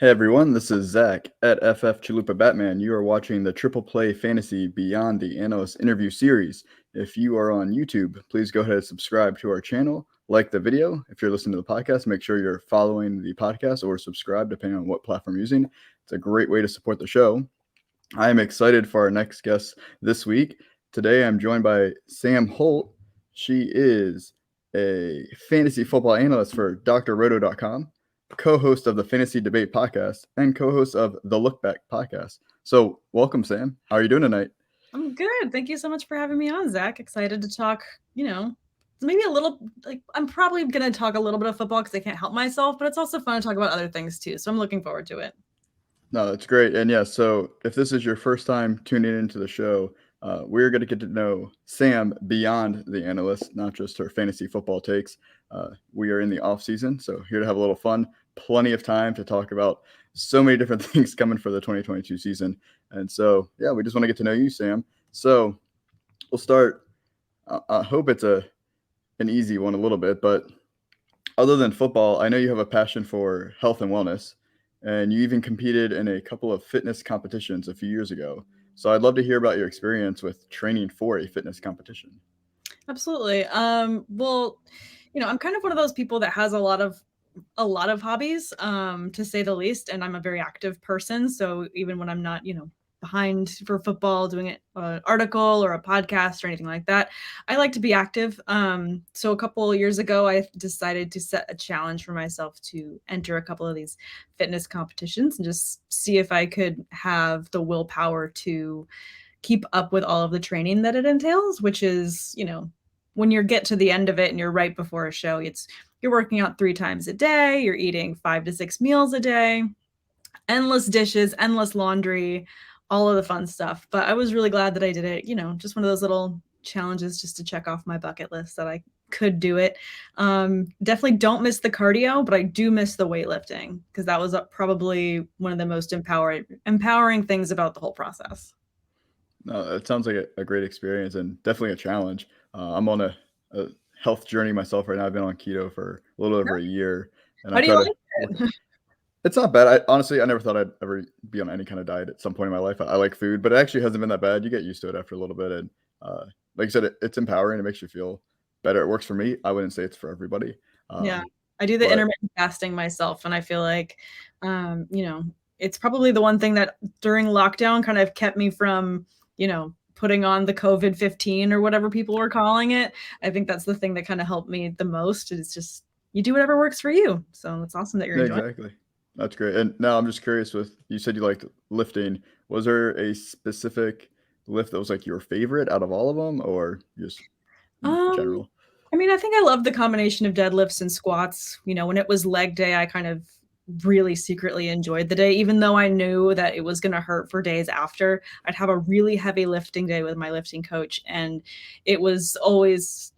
Hey everyone, this is Zach at FF Chalupa Batman. You are watching the Triple Play Fantasy Beyond the Analyst interview series. If you are on YouTube, please go ahead and subscribe to our channel, like the video. If you're listening to the podcast, make sure you're following the podcast or subscribe depending on what platform you're using. It's a great way to support the show. I am excited for our next guest this week. Today I'm joined by Sam Holt. She is a fantasy football analyst for drroto.com, co-host of the Fantasy Debate podcast, and co-host of the Look Back podcast. So welcome, Sam. How are you doing tonight? I'm good. Thank you so much for having me on, Zach. Excited to talk, maybe a little, I'm probably going to talk a little bit of football because I can't help myself, but it's also fun to talk about other things too. So I'm looking forward to it. No, that's great. And yeah, so if this is your first time tuning into the show, we're going to get to know Sam beyond the analyst, not just her fantasy football takes. We are in the off season, so here to have a little fun. Plenty of time to talk about so many different things coming for the 2022 season. And so, yeah, we just want to get to know you, Sam. So we'll start. I hope it's an easy one a little bit, but other than football, I know you have a passion for health and wellness, and you even competed in a couple of fitness competitions a few years ago. So I'd love to hear about your experience with training for a fitness competition. Absolutely. Well, I'm kind of one of those people that has a lot of hobbies, to say the least, and I'm a very active person. So even when I'm not, behind for football, doing an article or a podcast or anything like that, I like to be active. So a couple of years ago, I decided to set a challenge for myself to enter a couple of these fitness competitions and just see if I could have the willpower to keep up with all of the training that it entails, which is, when you get to the end of it and you're right before a show, you're working out 3 times a day, you're eating 5 to 6 meals a day, endless dishes, endless laundry, all of the fun stuff. But I was really glad that I did it, just one of those little challenges just to check off my bucket list that I could do it. Definitely don't miss the cardio, but I do miss the weightlifting because that was probably one of the most empowering things about the whole process. No, it sounds like a great experience and definitely a challenge. I'm on a health journey myself right now. I've been on keto for a little over a year, and I How do try you to like work. it? It's not bad. Honestly, I never thought I'd ever be on any kind of diet at some point in my life. I like food, but it actually hasn't been that bad. You get used to it after a little bit, and like you said, it's empowering. It makes you feel better. It works for me. I wouldn't say it's for everybody, Yeah. I do the but intermittent fasting myself, and I feel like, you know, it's probably the one thing that during lockdown kind of kept me from, putting on the COVID-15 or whatever people were calling it. I think that's the thing that kind of helped me the most. It's just you do whatever works for you. So it's awesome that you're yeah, enjoying. exactly. That's great. And now I'm just curious. With you said you liked lifting. Was there a specific lift that was like your favorite out of all of them, or just Um, general? I mean, I think I love the combination of deadlifts and squats. When it was leg day, I kind of really secretly enjoyed the day, even though I knew that it was going to hurt for days after. I'd have a really heavy lifting day with my lifting coach, and it was always,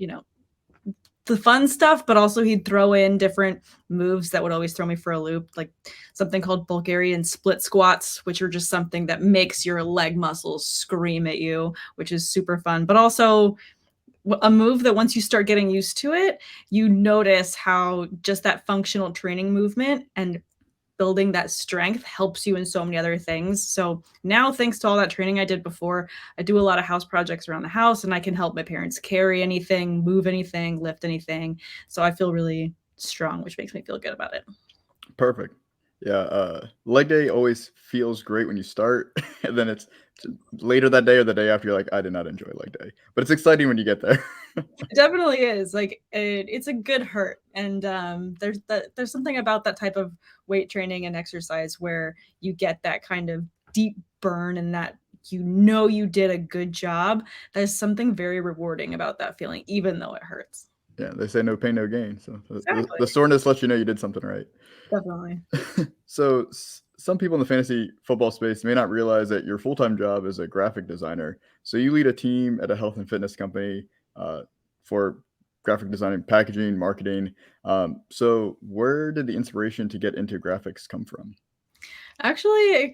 the fun stuff, but also he'd throw in different moves that would always throw me for a loop, like something called Bulgarian split squats, which are just something that makes your leg muscles scream at you, which is super fun, but also a move that once you start getting used to it, you notice how just that functional training movement and building that strength helps you in so many other things. So now, thanks to all that training I did before, I do a lot of house projects around the house and I can help my parents carry anything, move anything, lift anything. So I feel really strong, which makes me feel good about it. Perfect. Yeah, leg day always feels great when you start, and then it's later that day or the day after, you're like, "I did not enjoy leg day." But it's exciting when you get there. It definitely is. Like it's a good hurt, and there's something about that type of weight training and exercise where you get that kind of deep burn and that you did a good job. There's something very rewarding about that feeling, even though it hurts. Yeah, they say no pain, no gain, so the Exactly. soreness lets you know you did something right. Definitely. So, some people in the fantasy football space may not realize that your full-time job is a graphic designer. So you lead a team at a health and fitness company, for graphic designing, packaging, marketing. So where did the inspiration to get into graphics come from? Actually,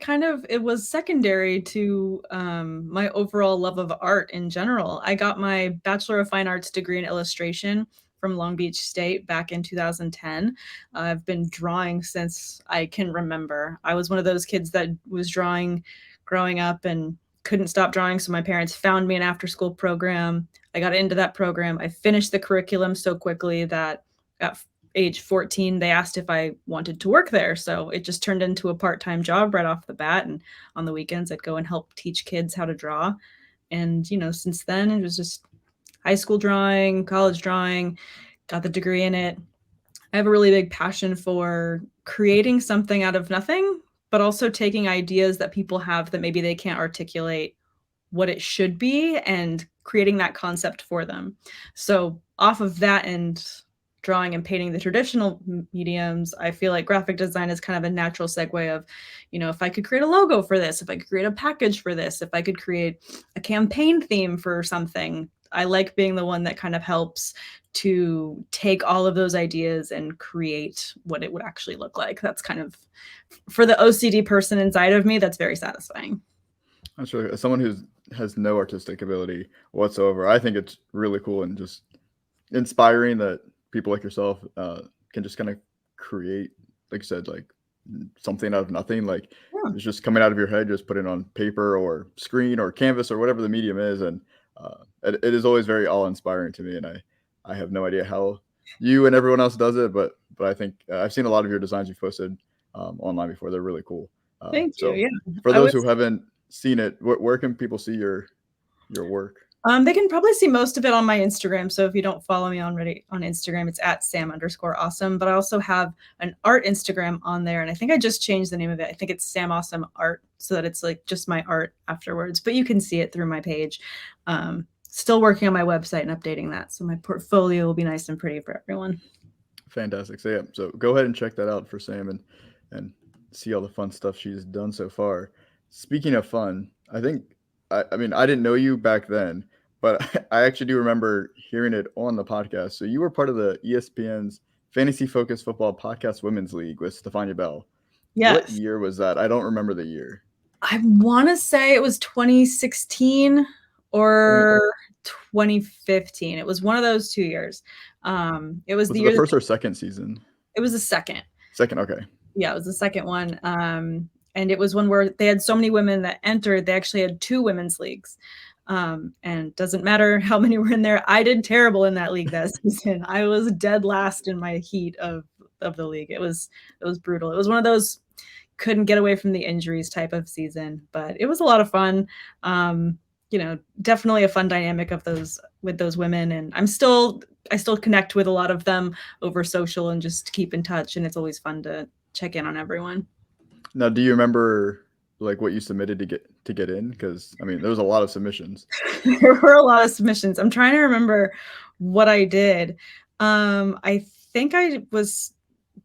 it was secondary to my overall love of art in general. I got my Bachelor of Fine Arts degree in illustration from Long Beach State back in 2010. I've been drawing since I can remember. I was one of those kids that was drawing growing up and couldn't stop drawing. So my parents found me an after school program. I got into that program. I finished the curriculum so quickly that at age 14, they asked if I wanted to work there. So it just turned into a part-time job right off the bat. And on the weekends, I'd go and help teach kids how to draw. And, since then, it was just high school drawing, college drawing, got the degree in it. I have a really big passion for creating something out of nothing, but also taking ideas that people have that maybe they can't articulate what it should be and creating that concept for them. So off of that and drawing and painting the traditional mediums, I feel like graphic design is kind of a natural segue of, if I could create a logo for this, if I could create a package for this, if I could create a campaign theme for something. I like being the one that kind of helps to take all of those ideas and create what it would actually look like. That's kind of, for the OCD person inside of me, that's very satisfying. That's really, as someone who has no artistic ability whatsoever, I think it's really cool and just inspiring that people like yourself can just kind of create, like you said, like something out of nothing. Like it's just coming out of your head, just put it on paper or screen or canvas or whatever the medium is. And it is always very awe-inspiring to me. And I have no idea how you and everyone else does it, but I think I've seen a lot of your designs you've posted online before. They're really cool. Thank you. Yeah. For those who haven't seen it, where can people see your work? They can probably see most of it on my Instagram. So if you don't follow me already on Instagram, it's at Sam_awesome. But I also have an art Instagram on there. And I think I just changed the name of it. I think it's Sam Awesome Art, so that it's like just my art afterwards. But you can see it through my page. Still working on my website and updating that. So my portfolio will be nice and pretty for everyone. Fantastic. So yeah, so go ahead and check that out for Sam and see all the fun stuff she's done so far. Speaking of fun, I think I mean I didn't know you back then, but I actually do remember hearing it on the podcast. So you were part of the ESPN's Fantasy Focused Football Podcast Women's League with Stefania Bell. Yes. What year was that? I don't remember the year. I want to say it was 2016 or 2015. It was one of those 2 years. It was the year first or second season? It was the second. Second, okay. Yeah, it was the second one. And it was one where they had so many women that entered, they actually had 2 women's leagues. And doesn't matter how many were in there. I did terrible in that league that season. I was dead last in my heat of the league. It was brutal. It was one of those couldn't get away from the injuries type of season, but it was a lot of fun. Definitely a fun dynamic with those women. And I still connect with a lot of them over social and just keep in touch. And it's always fun to check in on everyone. Now, do you remember like what you submitted to get in? Because I mean, there was a lot of submissions. There were a lot of submissions. I'm trying to remember what I did. I think I was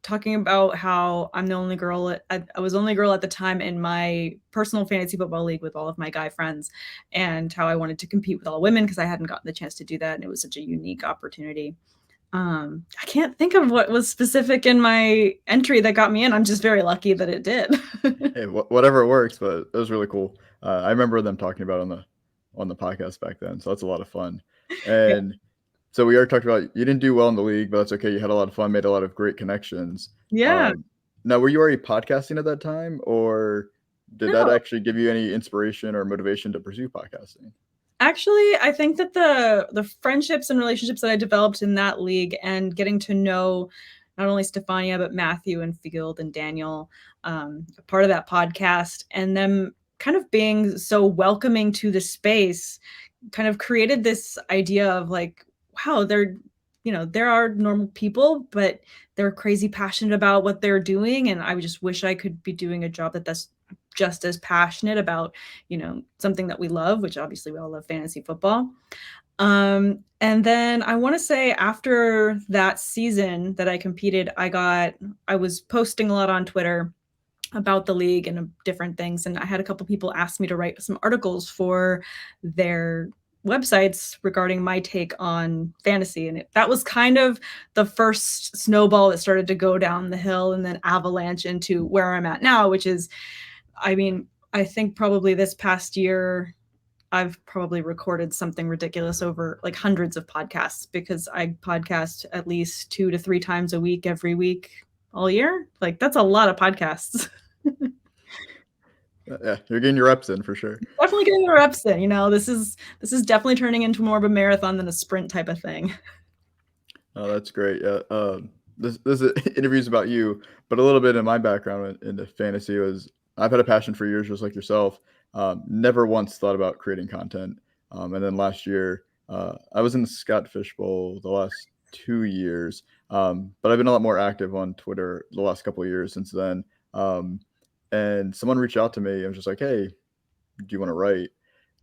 talking about how I'm the only girl. I was the only girl at the time in my personal fantasy football league with all of my guy friends, and how I wanted to compete with all women because I hadn't gotten the chance to do that, and it was such a unique opportunity. I can't think of what was specific in my entry that got me in. I'm just very lucky that it did. Hey, whatever works, but it was really cool. I remember them talking about it on the podcast back then, so that's a lot of fun. And so we already talked about you didn't do well in the league, but that's okay. You had a lot of fun, made a lot of great connections. Yeah. Now, were you already podcasting at that time, or did that actually give you any inspiration or motivation to pursue podcasting? Actually, I think that the friendships and relationships that I developed in that league and getting to know not only Stefania, but Matthew and Field and Daniel, part of that podcast, and them kind of being so welcoming to the space kind of created this idea of like, wow, there are normal people, but they're crazy passionate about what they're doing. And I just wish I could be doing a job that's just as passionate about, something that we love, which obviously we all love fantasy football. And then I want to say after that season that I competed, I was posting a lot on Twitter about the league and different things. And I had a couple people ask me to write some articles for their websites regarding my take on fantasy. And that was kind of the first snowball that started to go down the hill and then avalanche into where I'm at now, which is, I mean, I think probably this past year, I've probably recorded something ridiculous over like hundreds of podcasts because I podcast at least 2 to 3 times a week every week all year. Like that's a lot of podcasts. Yeah, you're getting your reps in for sure. Definitely getting the reps in. This is definitely turning into more of a marathon than a sprint type of thing. Oh, that's great. Yeah. This interview's about you, but a little bit in my background into fantasy was I've had a passion for years, just like yourself. Never once thought about creating content. And then last year, I was in the Scott Fish Bowl the last 2 years, but I've been a lot more active on Twitter the last couple of years since then. And someone reached out to me and was just like, "Hey, do you want to write?"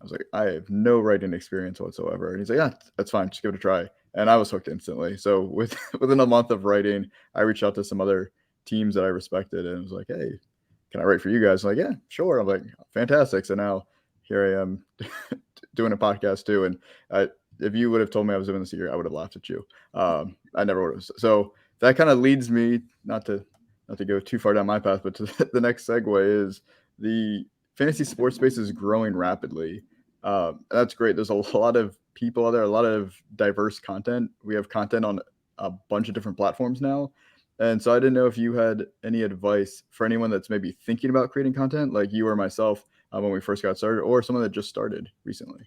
I was like, "I have no writing experience whatsoever." And he's like, "Yeah, that's fine. Just give it a try." And I was hooked instantly. So within a month of writing, I reached out to some other teams that I respected and was like, "Hey, can I write for you guys?" I'm like, "Yeah, sure." I'm like, "Fantastic." So now here I am doing a podcast too. And if you would have told me I was doing this a year, I would have laughed at you. I never would have. So that kind of leads me not to go too far down my path, but to the next segue is the fantasy sports space is growing rapidly. That's great. There's a lot of people out there, a lot of diverse content. We have content on a bunch of different platforms now. And so I didn't know if you had any advice for anyone that's maybe thinking about creating content, like you or myself, when we first got started, or someone that just started recently.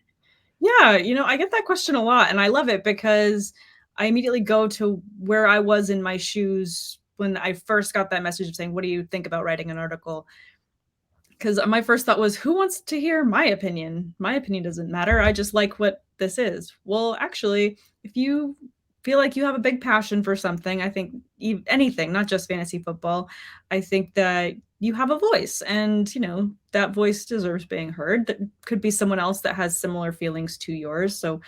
Yeah, I get that question a lot, and I love it because I immediately go to where I was in my shoes when I first got that message of saying, "What do you think about writing an article?" Because my first thought was, who wants to hear my opinion? My opinion doesn't matter. I just like what this is. Well, actually, if you feel like you have a big passion for something, I think anything, not just fantasy football, I think that you have a voice and, that voice deserves being heard. That could be someone else that has similar feelings to yours. So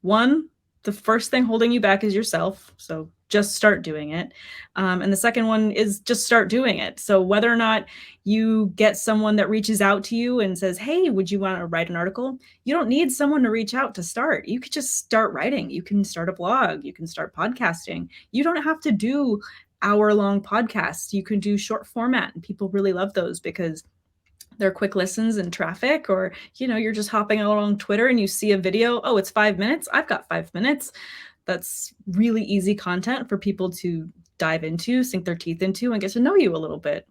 one, the first thing holding you back is yourself. So just start doing it. And the second one is just start doing it. So whether or not you get someone that reaches out to you and says, "Hey, would you want to write an article?" You don't need someone to reach out to start. You could just start writing. You can start a blog. You can start podcasting. You don't have to do hour-long podcasts. You can do short format, and people really love those because they're quick listens in traffic, or you're just hopping along Twitter and you see a video. Oh, it's 5 minutes. I've got 5 minutes. That's really easy content for people to dive into, sink their teeth into, and get to know you a little bit.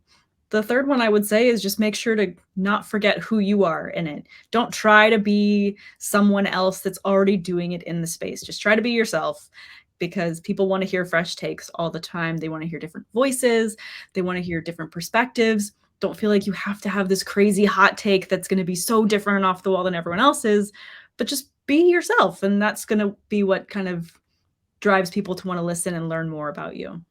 The third one I would say is just make sure to not forget who you are in it. Don't try to be someone else that's already doing it in the space. Just try to be yourself, because people want to hear fresh takes all the time. They want to hear different voices. They want to hear different perspectives. Don't feel like you have to have this crazy hot take that's going to be so different and off the wall than everyone else's, but just be yourself. And that's going to be what kind of drives people to want to listen and learn more about you.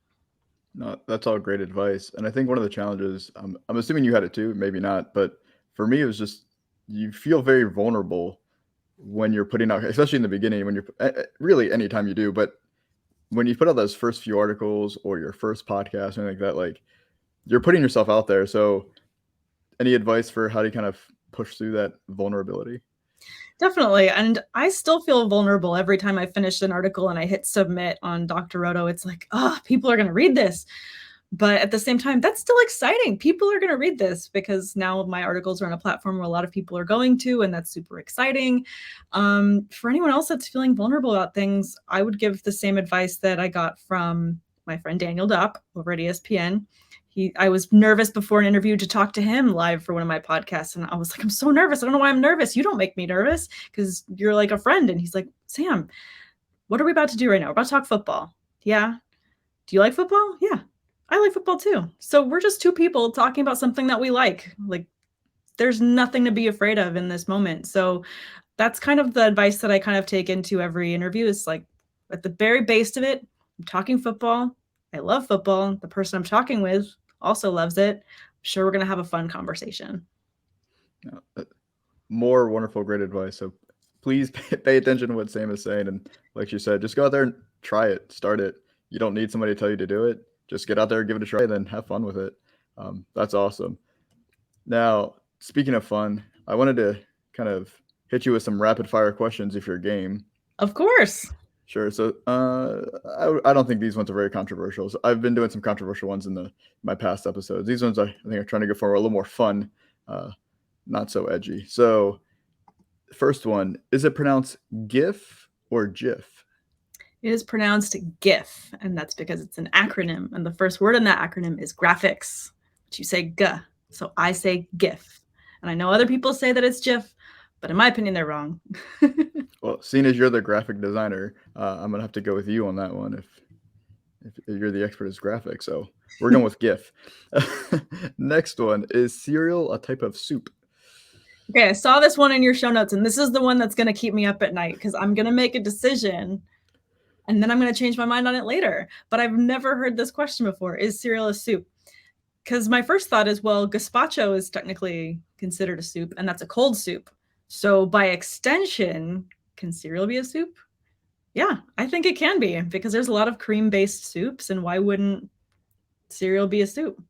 No, that's all great advice. And I think one of the challenges, I'm assuming you had it too, maybe not, but for me, it was just you feel very vulnerable when you're putting out, especially in the beginning, when you're really anytime you do, but when you put out those first few articles or your first podcast, anything like that, like you're putting yourself out there. So, any advice for how to kind of push through that vulnerability? Definitely. And I still feel vulnerable every time I finish an article and I hit submit on Dr. Roto. It's like, oh, people are going to read this. But at the same time, that's still exciting. People are going to read this because now my articles are on a platform where a lot of people are going to, and that's super exciting. For anyone else that's feeling vulnerable about things, I would give the same advice that I got from my friend Daniel Dopp over at ESPN. I was nervous before an interview to talk to him live for one of my podcasts. And I was like, I'm so nervous. I don't know why I'm nervous. You don't make me nervous because you're like a friend. And he's like, Sam, what are we about to do right now? We're about to talk football. Yeah. Do you like football? Yeah. I like football too. So we're just two people talking about something that we like. Like, there's nothing to be afraid of in this moment. So that's kind of the advice that I kind of take into every interview is like, at the very base of it, I'm talking football. I love football. The person I'm talking with also loves it. I'm sure we're going to have a fun conversation. More wonderful, great advice. So please pay attention to what Sam is saying. And like you said, just go out there and try it, start it. You don't need somebody to tell you to do it. Just get out there, give it a try, then have fun with it. That's awesome. Now, speaking of fun, I wanted to kind of hit you with some rapid fire questions if you're game. Of course. Sure. So I don't think these ones are very controversial. So I've been doing some controversial ones in my past episodes. These ones I think are trying to go for a little more fun, not so edgy. So First one, is it pronounced GIF or GIF? It is pronounced GIF, and that's because it's an acronym. And the first word in that acronym is graphics, which you say G. So I say GIF. And I know other people say that it's GIF, but in my opinion, they're wrong. Well, seeing as you're the graphic designer, I'm gonna have to go with you on that one. If you're the expert as graphics, so we're going with GIF. Next one, is cereal a type of soup? Okay, I saw this one in your show notes, and this is the one that's going to keep me up at night because I'm going to make a decision and then I'm going to change my mind on it later. But I've never heard this question before. Is cereal a soup? Because my first thought is, well, gazpacho is technically considered a soup, and that's a cold soup. So by extension, can cereal be a soup? Yeah, I think it can be because there's a lot of cream-based soups, and why wouldn't cereal be a soup?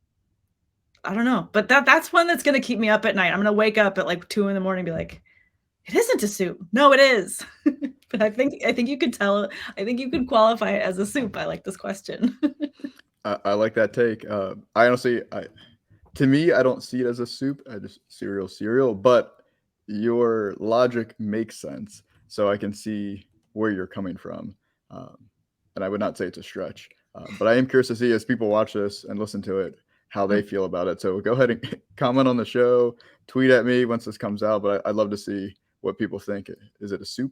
I don't know, but that's one that's gonna keep me up at night. I'm gonna wake up at like 2 in the morning and be like, it isn't a soup. No, it is. But I think you could tell. I think you could qualify it as a soup. I like this question. I like that take. I honestly, to me, I don't see it as a soup. I just cereal. But your logic makes sense, so I can see where you're coming from, um, and I would not say it's a stretch. But I am curious to see as people watch this and listen to it how they feel about it. So go ahead and comment on the show, tweet at me once this comes out. But I'd love to see what people think. Is it a soup?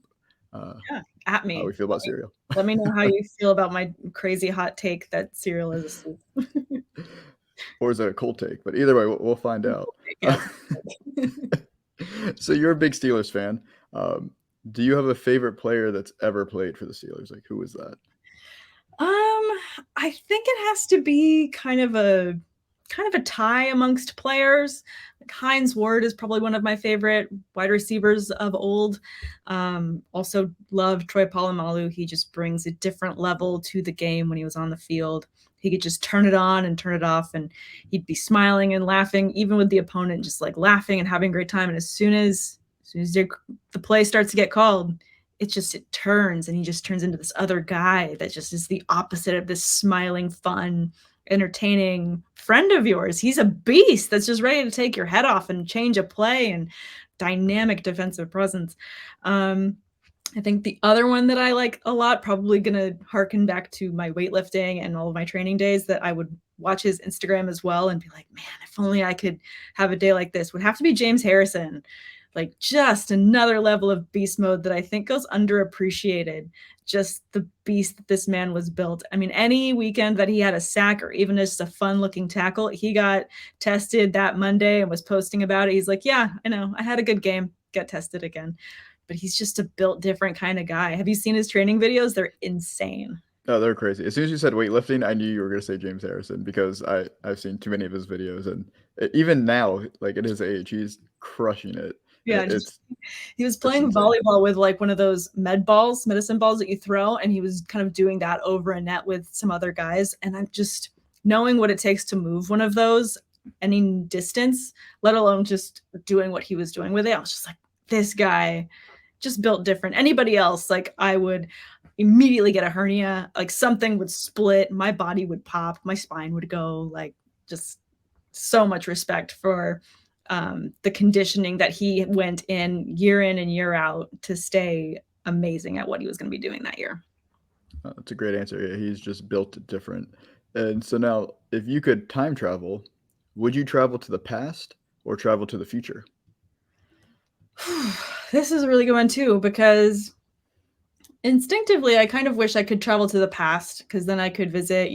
Yeah, at How me. we feel about cereal. Let me know how you feel about my crazy hot take that cereal is a soup. Or is it a cold take? But either way, we'll find out. Yeah. So you're a big Steelers fan. Um, do you have a favorite player that's ever played for the Steelers? Like, who is that? I think it has to be kind of a tie amongst players. Like Heinz Ward is probably one of my favorite wide receivers of old. Also love Troy Polamalu. He just brings a different level to the game when he was on the field. He could just turn it on and turn it off, and he'd be smiling and laughing, even with the opponent, just like laughing and having a great time. And as soon as the play starts to get called, it turns, and he just turns into this other guy that just is the opposite of this smiling, fun, entertaining friend of yours. He's a beast that's just ready to take your head off and change a play and dynamic defensive presence. I think the other one that I like a lot, probably gonna harken back to my weightlifting and all of my training days, that I would watch his Instagram as well and be like, man, if only I could have a day like this, would have to be James Harrison. Like just another level of beast mode that I think goes underappreciated. Just the beast that this man was built. I mean, any weekend that he had a sack or even just a fun looking tackle, he got tested that Monday and was posting about it. He's like, yeah, I know, I had a good game, got tested again. But he's just a built different kind of guy. Have you seen his training videos? They're insane. Oh, they're crazy. As soon as you said weightlifting, I knew you were going to say James Harrison because I've seen too many of his videos, and even now, like at his age, he's crushing it. Yeah, It's he was it's playing insane. volleyball with like one of those medicine balls that you throw, and he was kind of doing that over a net with some other guys. And I'm just knowing what it takes to move one of those any distance, let alone just doing what he was doing with it. I was just like, this guy just built different. Anybody else, like I would immediately get a hernia, like something would split, my body would pop, my spine would go, like just so much respect for the conditioning that he went in and year out to stay amazing at what he was going to be doing that year. That's a great answer. Yeah, he's just built different. And so now, if you could time travel, would you travel to the past or travel to the future? This is a really good one too, because instinctively I kind of wish I could travel to the past, because then I could visit,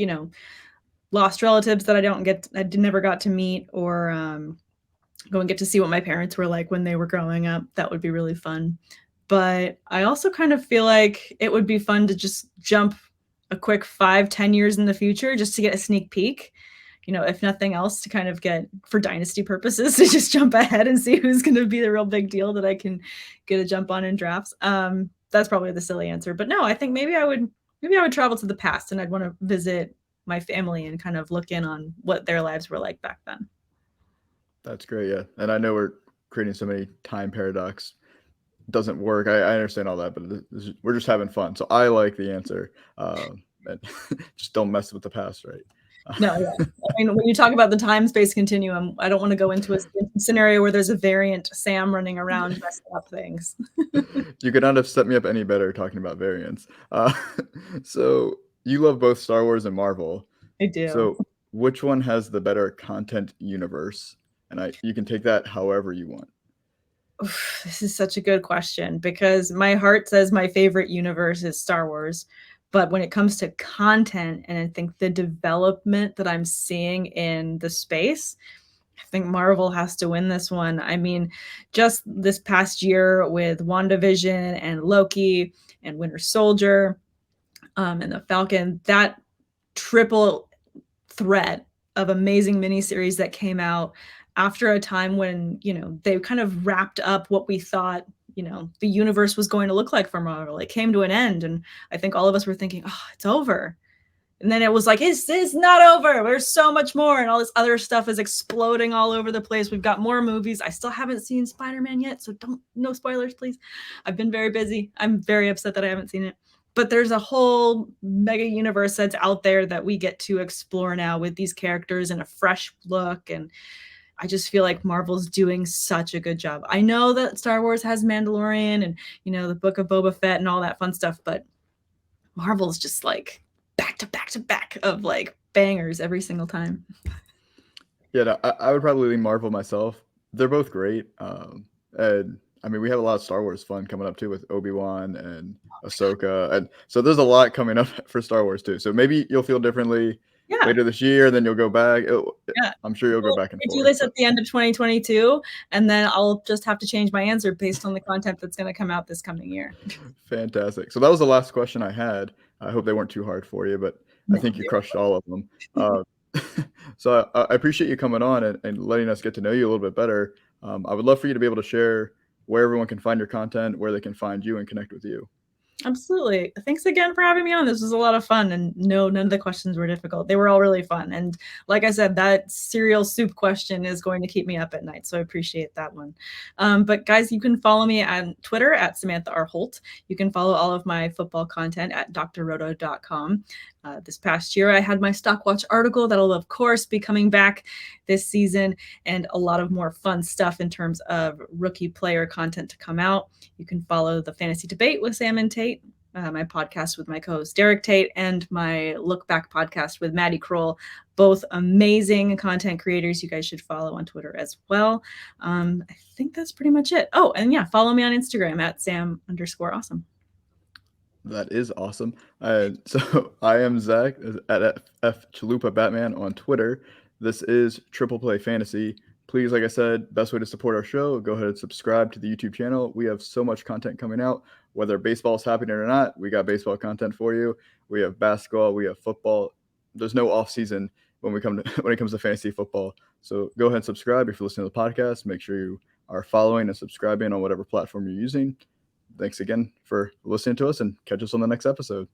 lost relatives that I never got to meet, or go and get to see what my parents were like when they were growing up. That would be really fun. But I also kind of feel like it would be fun to just jump a quick 5-10 years in the future, just to get a sneak peek, if nothing else, to kind of get, for dynasty purposes, to just jump ahead and see who's going to be the real big deal that I can get a jump on in drafts. That's probably the silly answer, but no, I think maybe I would travel to the past, and I'd want to visit my family and kind of look in on what their lives were like back then. That's great. Yeah, and I know we're creating so many time paradox doesn't work. I understand all that, but we're just having fun. So I like the answer. And just don't mess with the past, right? No, yeah. I mean, when you talk about the time-space continuum, I don't want to go into a scenario where there's a variant Sam running around messing up things. You could not have set me up any better talking about variants. So you love both Star Wars and Marvel. I do. So which one has the better content universe? And you can take that however you want. Oof, this is such a good question because my heart says my favorite universe is Star Wars. But when it comes to content and I think the development that I'm seeing in the space, I think Marvel has to win this one. I mean, just this past year with WandaVision and Loki and Winter Soldier, and the Falcon, that triple threat of amazing miniseries that came out after a time when, they kind of wrapped up what we thought, the universe was going to look like for Marvel. It came to an end. And I think all of us were thinking, oh, it's over. And then it was like, it's not over. There's so much more. And all this other stuff is exploding all over the place. We've got more movies. I still haven't seen Spider-Man yet. So no spoilers, please. I've been very busy. I'm very upset that I haven't seen it. But there's a whole mega universe that's out there that we get to explore now with these characters in a fresh look. And I just feel like Marvel's doing such a good job. I know that Star Wars has Mandalorian and, the Book of Boba Fett and all that fun stuff, but Marvel's just like back to back to back of like bangers every single time. Yeah, no, I would probably lean Marvel myself. They're both great. And I mean, we have a lot of Star Wars fun coming up too with Obi-Wan and Ahsoka. And so there's a lot coming up for Star Wars too. So maybe you'll feel differently Yeah. later this year, then you'll go back. Yeah. I'm sure you'll go back and We forth. do this at the end of 2022, and then I'll just have to change my answer based on the content that's going to come out this coming year. Fantastic. So that was the last question I had. I hope they weren't too hard for you, but I think you crushed all of them. So I appreciate you coming on and letting us get to know you a little bit better. I would love for you to be able to share where everyone can find your content, where they can find you and connect with you. Absolutely. Thanks again for having me on. This was a lot of fun. And no, none of the questions were difficult. They were all really fun. And like I said, that cereal soup question is going to keep me up at night. So I appreciate that one. But guys, you can follow me on Twitter at Samantha R. Holt. You can follow all of my football content at drroto.com. This past year, I had my Stockwatch article that'll, of course, be coming back this season, and a lot of more fun stuff in terms of rookie player content to come out. You can follow the Fantasy Debate with Sam and Tate, my podcast with my co-host Derek Tate, and my Look Back podcast with Maddie Kroll, both amazing content creators you guys should follow on Twitter as well. I think that's pretty much it. Oh, and yeah, follow me on Instagram at Sam_awesome. That is awesome. So I am Zach at F Chalupa Batman on Twitter. This is Triple Play Fantasy. Please, like I said, best way to support our show, go ahead and subscribe to the YouTube channel. We have so much content coming out, whether baseball is happening or not. We got baseball content for you. We have basketball. We have football. There's no off season when it comes to fantasy football. So go ahead and subscribe if you're listening to the podcast. Make sure you are following and subscribing on whatever platform you're using. Thanks again for listening to us, and catch us on the next episode.